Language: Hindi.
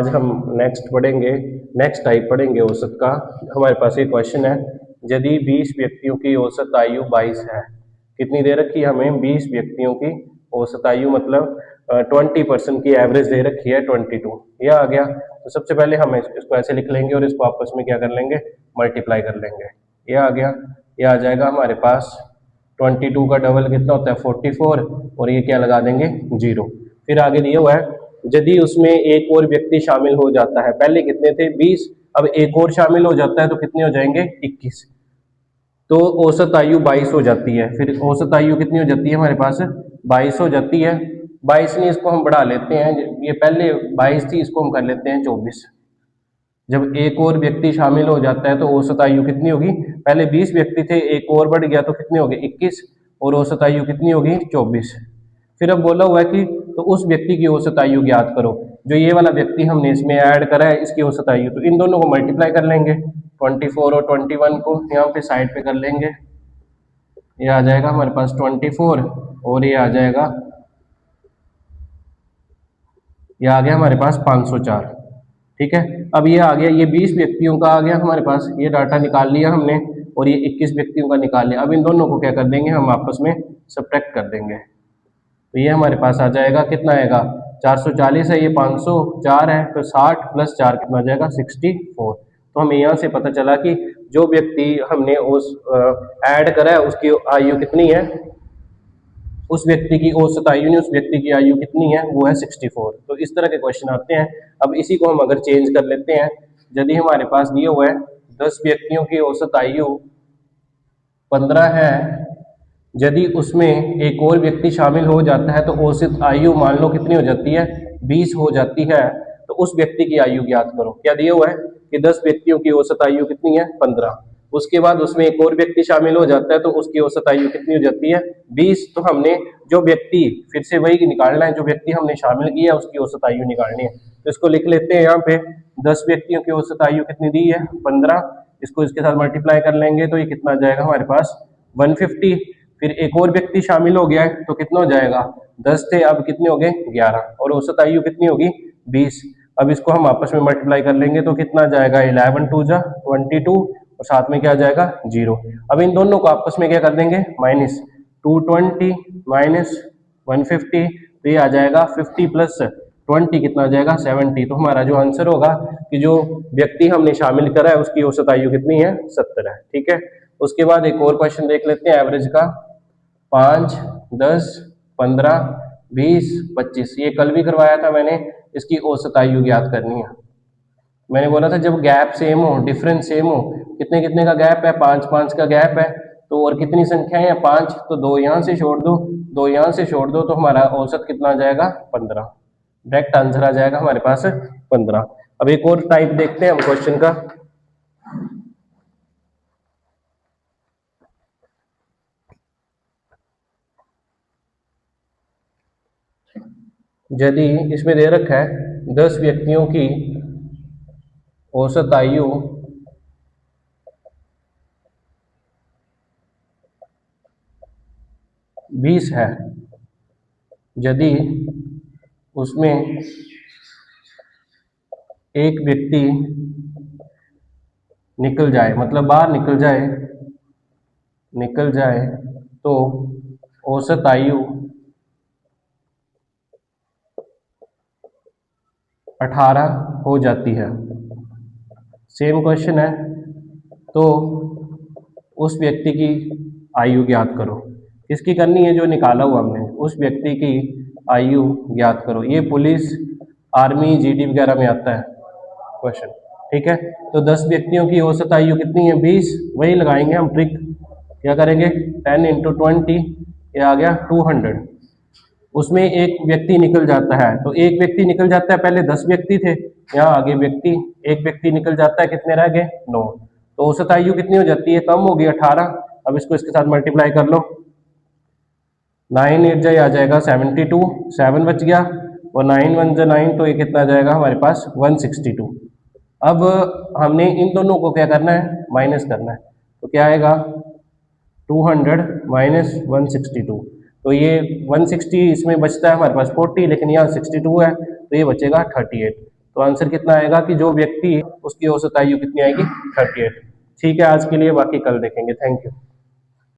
आज हम नेक्स्ट टाइप पढ़ेंगे औसत का। हमारे पास एक क्वेश्चन है, यदि 20 व्यक्तियों की औसत आयु 22 है। कितनी दे रखी है हमें? 20 व्यक्तियों की औसत आयु, मतलब 20% की एवरेज दे रखी है 22। यह आ गया। तो सबसे पहले हम इसको ऐसे लिख लेंगे और इसको आपस में क्या कर लेंगे, मल्टीप्लाई कर लेंगे। यह आ गया। यह आ जाएगा हमारे पास 22 का डबल कितना होता है 44, और ये क्या लगा देंगे 0। फिर आगे दिया हुआ है, यदि उसमें एक और व्यक्ति शामिल हो जाता है। पहले कितने थे 20, अब एक और शामिल हो जाता है तो कितने हो जाएंगे 21। तो औसत आयु 22 हो जाती है। फिर औसत आयु कितनी हो जाती है हमारे पास 22 हो जाती है। 22 नहीं, इसको हम बढ़ा लेते हैं, ये पहले 22 थी, इसको हम कर लेते हैं 24। जब एक और व्यक्ति शामिल हो जाता है तो औसत आयु कितनी होगी? पहले 20 व्यक्ति थे, एक और बढ़ गया तो कितने हो गए 21, और औसत आयु कितनी होगी 24। फिर अब बोला हुआ है कि तो उस व्यक्ति की औसत आयु ज्ञात करो। जो ये वाला व्यक्ति हमने इसमें ऐड करा है, इसकी औसत आयु, तो इन दोनों को मल्टीप्लाई कर लेंगे। 24 और 21 को यहाँ पे साइड पे कर लेंगे। ये आ जाएगा हमारे पास 24, और ये आ जाएगा, ये आ गया हमारे पास 504। ठीक है। अब ये आ गया, ये 20 व्यक्तियों का आ गया हमारे पास, ये डाटा निकाल लिया हमने, और ये 21 व्यक्तियों का निकाल लिया। अब इन दोनों को क्या कर देंगे, हम आपस में सब्ट्रैक्ट कर देंगे। तो ये हमारे पास आ जाएगा, कितना आएगा 440 है, ये 504 है, तो 60 + 4 कितना आ जाएगा 64। तो हमें यहाँ से पता चला कि जो व्यक्ति हमने उस ऐड करा है उसकी आयु कितनी है, उस व्यक्ति की औसत आयु नहीं, उस व्यक्ति की आयु कितनी है, वो है 64। तो इस तरह के क्वेश्चन आते हैं। अब इसी को हम अगर चेंज कर लेते हैं, यदि हमारे पास दिया हुआ है 10 व्यक्तियों की औसत आयु 15 है, यदि उसमें एक और व्यक्ति शामिल हो जाता है तो औसत आयु मान लो कितनी हो जाती है 20 हो जाती है। तो उस व्यक्ति की आयु ज्ञात करो। क्या दिया हुआ है कि 10 व्यक्तियों की औसत आयु कितनी है 15, उसके बाद उसमें एक और व्यक्ति शामिल हो जाता है तो उसकी औसत आयु कितनी हो जाती है 20। तो हमने जो व्यक्ति, फिर से वही निकालना है, जो व्यक्ति हमने शामिल किया उसकी औसत आयु निकालनी है। तो इसको लिख लेते हैं, यहाँ पे 10 व्यक्तियों की औसत आयु कितनी दी है 15, इसको इसके साथ मल्टीप्लाई कर लेंगे तो ये कितना आ जाएगा हमारे पास 150। फिर एक और व्यक्ति शामिल हो गया है तो कितना हो जाएगा 10 थे, अब कितने हो गए 11, और औसत आयु कितनी होगी 20। अब इसको हम आपस में मल्टीप्लाई कर लेंगे तो कितना जाएगा 11 2 जा 22, और साथ में क्या आ जाएगा 0। अब इन दोनों को आपस में क्या कर देंगे माइनस, 220 माइनस 150, तो ये आ जाएगा 50 + 20 कितना आ जाएगा 70। तो हमारा जो आंसर होगा कि जो व्यक्ति हमने शामिल करा है उसकी औसत आयु कितनी है 70 है। ठीक है। उसके बाद एक और क्वेश्चन देख लेते हैं एवरेज का। 5, 10, 15, 20, 25, ये कल भी करवाया था मैंने। इसकी औसत आयु ज्ञात करनी है। मैंने बोला था जब गैप सेम हो, डिफरेंस सेम हो, कितने कितने का गैप है 5 5 का गैप है, तो और कितनी संख्याएं हैं 5, तो 2 यहाँ से छोड़ दो, 2 यहाँ से छोड़ दो, तो हमारा औसत कितना आ जाएगा 15। डायरेक्ट आंसर आ जाएगा हमारे पास 15। अब एक और टाइप देखते हैं हम क्वेश्चन का। यदि इसमें दे रखा है 10 व्यक्तियों की औसत आयु 20 है, यदि उसमें एक व्यक्ति निकल जाए, मतलब बाहर निकल जाए तो औसत आयु 18 हो जाती है। सेम क्वेश्चन है, तो उस व्यक्ति की आयु ज्ञात करो। किसकी करनी है? जो निकाला हुआ हमने, उस व्यक्ति की आयु ज्ञात करो। ये पुलिस, आर्मी, जीडी वगैरह में आता है क्वेश्चन। ठीक है। तो 10 व्यक्तियों की औसत आयु कितनी है 20, वही लगाएंगे हम ट्रिक। क्या करेंगे 10 × 20, ये आ गया 200। उसमें एक व्यक्ति निकल जाता है, तो एक व्यक्ति निकल जाता है, पहले 10 व्यक्ति थे, यहाँ आगे व्यक्ति, एक व्यक्ति निकल जाता है, कितने रह गए 9। तो औसत आयु कितनी हो जाती है, कम होगी 18। अब इसको इसके साथ मल्टीप्लाई कर लो, 9 8 आ जाएगा 72, 7 बच गया, और 9 1 9, तो ये कितना आ जाएगा हमारे पास 162। अब हमने इन दोनों को क्या करना है, माइनस करना है। तो क्या आएगा 200 माइनस 162, तो ये 160 इसमें बचता है हमारे पास 40, लेकिन यहाँ 62 है तो ये बचेगा 38। तो आंसर कितना आएगा कि जो व्यक्ति है उसकी औसत आयु कितनी आएगी 38। ठीक है, आज के लिए, बाकी कल देखेंगे। Thank you.